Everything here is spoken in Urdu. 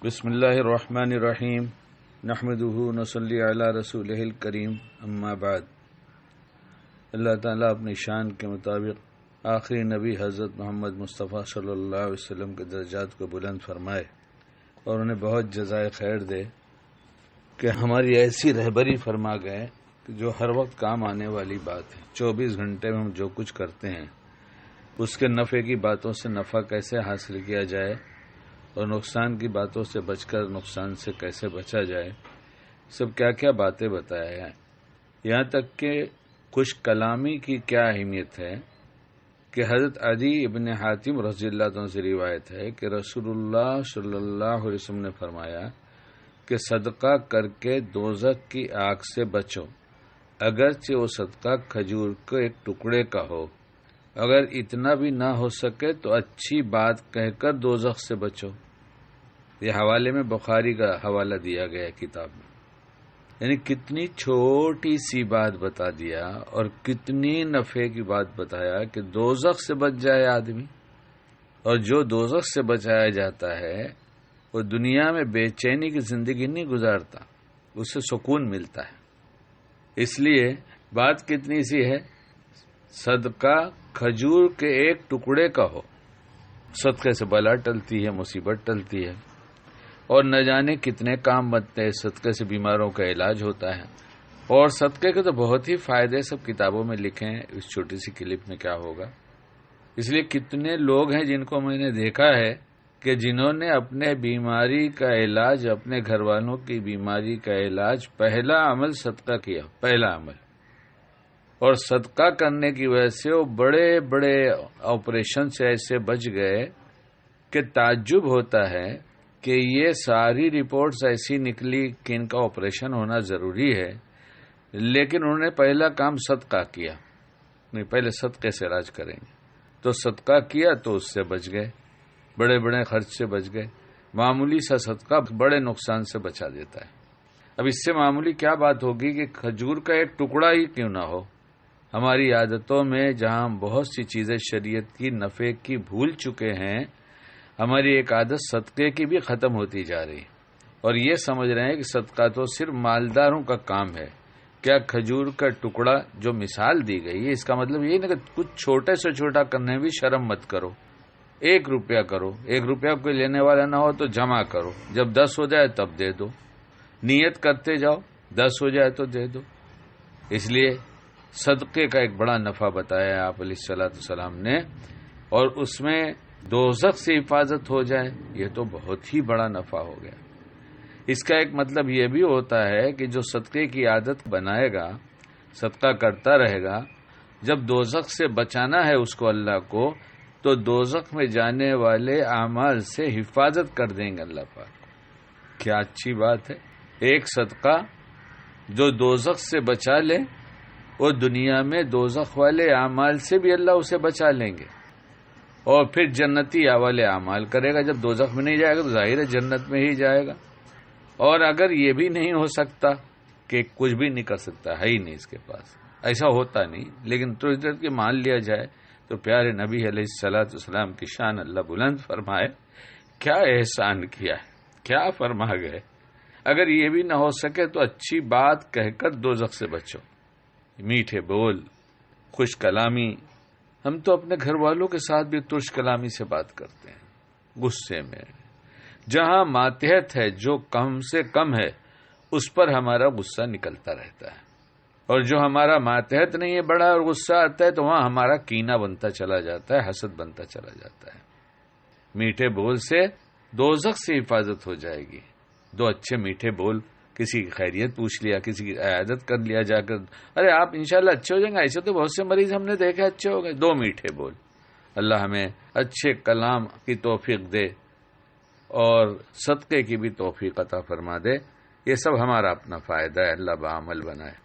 بسم اللہ الرحمن الرحیم نحمدہ نصلی علی رسولہ الکریم اما بعد۔ اللہ تعالیٰ اپنی شان کے مطابق آخری نبی حضرت محمد مصطفیٰ صلی اللہ علیہ وسلم کے درجات کو بلند فرمائے اور انہیں بہت جزائے خیر دے کہ ہماری ایسی رہبری فرما گئے کہ جو ہر وقت کام آنے والی بات ہے۔ 24 گھنٹے میں ہم جو کچھ کرتے ہیں اس کے نفع کی باتوں سے نفع کیسے حاصل کیا جائے اور نقصان کی باتوں سے بچ کر نقصان سے کیسے بچا جائے، سب کیا کیا باتیں بتایا ہے۔ یہاں تک کہ خوش کلامی کی کیا اہمیت ہے کہ حضرت عدی ابن حاتم رضی اللہ عنہ سے روایت ہے کہ رسول اللہ صلی اللہ علیہ وسلم نے فرمایا کہ صدقہ کر کے دوزخ کی آگ سے بچو، اگرچہ وہ صدقہ کھجور کے ایک ٹکڑے کا ہو، اگر اتنا بھی نہ ہو سکے تو اچھی بات کہہ کر دوزخ سے بچو۔ یہ حوالے میں بخاری کا حوالہ دیا گیا ہے کتاب میں۔ یعنی کتنی چھوٹی سی بات بتا دیا اور کتنی نفع کی بات بتایا کہ دوزخ سے بچ جائے آدمی، اور جو دوزخ سے بچایا جاتا ہے وہ دنیا میں بے چینی کی زندگی نہیں گزارتا، اسے سکون ملتا ہے۔ اس لیے بات کتنی سی ہے، صدقہ کھجور کے ایک ٹکڑے کا ہو، صدقے سے بلا ٹلتی ہے، مصیبت ٹلتی ہے، اور نہ جانے کتنے کام بنتے ہیں۔ صدقے سے بیماروں کا علاج ہوتا ہے، اور صدقے کے تو بہت ہی فائدے سب کتابوں میں لکھے ہیں، اس چھوٹی سی کلپ میں کیا ہوگا۔ اس لیے کتنے لوگ ہیں جن کو میں نے دیکھا ہے کہ جنہوں نے اپنے بیماری کا علاج، اپنے گھر والوں کی بیماری کا علاج، پہلا عمل صدقہ کیا، پہلا عمل، اور صدقہ کرنے کی وجہ سے وہ بڑے بڑے آپریشن سے ایسے بچ گئے کہ تعجب ہوتا ہے کہ یہ ساری رپورٹس ایسی نکلی کہ ان کا آپریشن ہونا ضروری ہے، لیکن انہوں نے پہلا کام صدقہ کیا، نہیں پہلے صدقے سے علاج کریں گے، تو صدقہ کیا تو اس سے بچ گئے، بڑے بڑے خرچ سے بچ گئے۔ معمولی سا صدقہ بڑے نقصان سے بچا دیتا ہے۔ اب اس سے معمولی کیا بات ہوگی کہ کھجور کا ایک ٹکڑا ہی کیوں نہ ہو۔ ہماری عادتوں میں جہاں ہم بہت سی چیزیں شریعت کی نفع کی بھول چکے ہیں، ہماری ایک عادت صدقے کی بھی ختم ہوتی جا رہی ہے، اور یہ سمجھ رہے ہیں کہ صدقہ تو صرف مالداروں کا کام ہے۔ کیا کھجور کا ٹکڑا جو مثال دی گئی ہے، اس کا مطلب یہ نہیں کہ کچھ چھوٹے سے چھوٹا کرنے بھی شرم مت کرو۔ 1 روپیہ کرو، 1 روپیہ کوئی لینے والا نہ ہو تو جمع کرو، جب 10 ہو جائے تب دے دو، نیت کرتے جاؤ، 10 ہو جائے تو دے دو۔ اس لیے صدقے کا ایک بڑا نفع بتایا ہے آپ علیہ الصلوۃ والسلام نے، اور اس میں دوزخ سے حفاظت ہو جائے، یہ تو بہت ہی بڑا نفع ہو گیا۔ اس کا ایک مطلب یہ بھی ہوتا ہے کہ جو صدقے کی عادت بنائے گا، صدقہ کرتا رہے گا، جب دوزخ سے بچانا ہے اس کو اللہ کو، تو دوزخ میں جانے والے اعمال سے حفاظت کر دیں گے اللہ پاک۔ کیا اچھی بات ہے، ایک صدقہ جو دوزخ سے بچا لے، اور دنیا میں دوزخ والے اعمال سے بھی اللہ اسے بچا لیں گے، اور پھر جنتی والے اعمال کرے گا۔ جب دوزخ میں نہیں جائے گا تو ظاہر ہے جنت میں ہی جائے گا۔ اور اگر یہ بھی نہیں ہو سکتا کہ کچھ بھی نہیں کر سکتا، ہے ہی نہیں اس کے پاس، ایسا ہوتا نہیں، لیکن تو ادھر کے مان لیا جائے تو پیارے نبی علیہ الصلوۃ والسلام کی شان اللہ بلند فرمائے، کیا احسان کیا ہے، کیا فرما گئے۔ اگر یہ بھی نہ ہو سکے تو اچھی بات کہہ کر دوزخ سے بچو، میٹھے بول، خوش کلامی۔ ہم تو اپنے گھر والوں کے ساتھ بھی ترش کلامی سے بات کرتے ہیں، غصے میں۔ جہاں ماتحت ہے، جو کم سے کم ہے، اس پر ہمارا غصہ نکلتا رہتا ہے، اور جو ہمارا ماتحت نہیں ہے بڑا اور غصہ آتا ہے تو وہاں ہمارا کینہ بنتا چلا جاتا ہے، حسد بنتا چلا جاتا ہے۔ میٹھے بول سے دوزخ سے حفاظت ہو جائے گی۔ 2 اچھے میٹھے بول، کسی کی خیریت پوچھ لیا، کسی کی عیادت کر لیا جا کر، ارے آپ انشاءاللہ اچھے ہو جائیں گے، ایسے تو بہت سے مریض ہم نے دیکھے اچھے ہو گئے۔ 2 میٹھے بول، اللہ ہمیں اچھے کلام کی توفیق دے اور صدقے کی بھی توفیق عطا فرما دے۔ یہ سب ہمارا اپنا فائدہ ہے، اللہ بعمل بنائے۔